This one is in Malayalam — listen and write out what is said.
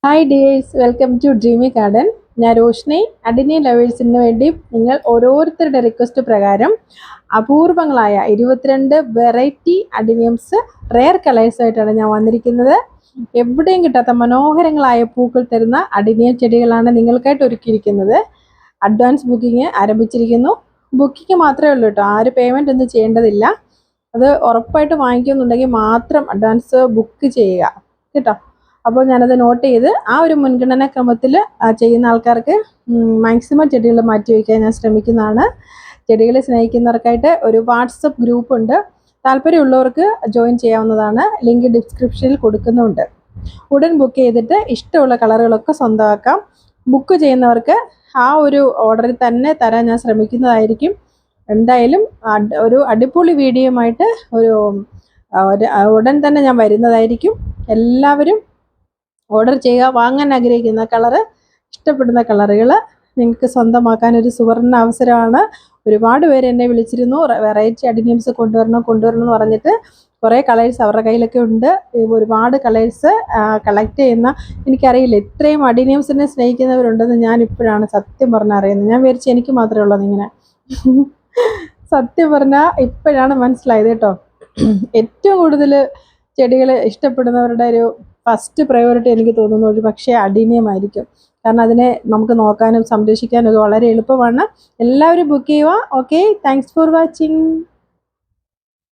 Hi dears, welcome to dreamy garden. ഞാൻ റോഷ്നി. അഡിനിയം ലവേഴ്സിന് വേണ്ടി നിങ്ങൾ ഓരോരുത്തരുടെ റിക്വസ്റ്റ് പ്രകാരം അപൂർവങ്ങളായ 22 വെറൈറ്റി അഡിനിയംസ് റെയർ കളേഴ്സായിട്ടാണ് ഞാൻ വന്നിരിക്കുന്നത്. എവിടെയും കിട്ടാത്ത മനോഹരങ്ങളായ പൂക്കൾ തരുന്ന അഡിനിയം ചെടികളാണ് നിങ്ങൾക്കായിട്ട് ഒരുക്കിയിരിക്കുന്നത്. അഡ്വാൻസ് ബുക്കിംഗ് ആരംഭിച്ചിരിക്കുന്നു. ബുക്കിംഗ് മാത്രമേ ഉള്ളൂ കേട്ടോ, ആരും പേയ്മെൻ്റ് ഒന്നും ചെയ്യേണ്ടതില്ല. അത് ഉറപ്പായിട്ട് വാങ്ങിക്കുന്നുണ്ടെങ്കിൽ മാത്രം അഡ്വാൻസ് ബുക്ക് ചെയ്യുക കേട്ടോ. അപ്പോൾ ഞാനത് നോട്ട് ചെയ്ത് ആ ഒരു മുൻഗണനാ ക്രമത്തിൽ ചെയ്യുന്ന ആൾക്കാർക്ക് മാക്സിമം ചെടികൾ മാറ്റി വയ്ക്കാൻ ഞാൻ ശ്രമിക്കുന്നതാണ്. ചെടികളെ സ്നേഹിക്കുന്നവർക്കായിട്ട് ഒരു വാട്സപ്പ് ഗ്രൂപ്പ് ഉണ്ട്. താല്പര്യമുള്ളവർക്ക് ജോയിൻ ചെയ്യാവുന്നതാണ്. ലിങ്ക് ഡിസ്ക്രിപ്ഷനിൽ കൊടുക്കുന്നുണ്ട്. ഉടൻ ബുക്ക് ചെയ്തിട്ട് ഇഷ്ടമുള്ള കളറുകളൊക്കെ സ്വന്തമാക്കാം. ബുക്ക് ചെയ്യുന്നവർക്ക് ആ ഒരു ഓർഡറിൽ തന്നെ തരാൻ ഞാൻ ശ്രമിക്കുന്നതായിരിക്കും. എന്തായാലും ഒരു അടിപൊളി വീഡിയോയുമായിട്ട് ഉടൻ തന്നെ ഞാൻ വരുന്നതായിരിക്കും. എല്ലാവരും ഓർഡർ ചെയ്യുക. വാങ്ങാൻ ആഗ്രഹിക്കുന്ന കളറ്, ഇഷ്ടപ്പെടുന്ന കളറുകൾ നിങ്ങൾക്ക് സ്വന്തമാക്കാൻ ഒരു സുവർണ്ണ അവസരമാണ്. ഒരുപാട് പേര് എന്നെ വിളിച്ചിരുന്നു, വെറൈറ്റി അഡിനിയംസ് കൊണ്ടുവരണം എന്ന് പറഞ്ഞിട്ട്. കുറേ കളേഴ്സ് അവരുടെ കയ്യിലൊക്കെ ഉണ്ട്. ഒരുപാട് കളേഴ്സ് കളക്ട് ചെയ്യുന്ന, എനിക്കറിയില്ല ഇത്രയും അഡിനിയംസിനെ സ്നേഹിക്കുന്നവരുണ്ടെന്ന് ഞാൻ ഇപ്പോഴാണ് സത്യം പറഞ്ഞാൽ അറിയുന്നത്. ഞാൻ വിചാരിച്ചു എനിക്ക് മാത്രമേ ഉള്ളൂ ഇങ്ങനെ. സത്യം പറഞ്ഞാൽ ഇപ്പോഴാണ് മനസ്സിലായത് കേട്ടോ. ഏറ്റവും കൂടുതൽ ചെടികൾ ഇഷ്ടപ്പെടുന്നവരുടെ ഒരു ഫസ്റ്റ് പ്രയോറിറ്റി എനിക്ക് തോന്നുന്നു ഒരു പക്ഷേ അഡിനിയം ആയിരിക്കും. കാരണം അതിനെ നമുക്ക് നോക്കാനും സംരക്ഷിക്കാനും ഇത് വളരെ എളുപ്പമാണ്. എല്ലാവരും ബുക്ക് ചെയ്യുക. Okay, thanks for watching.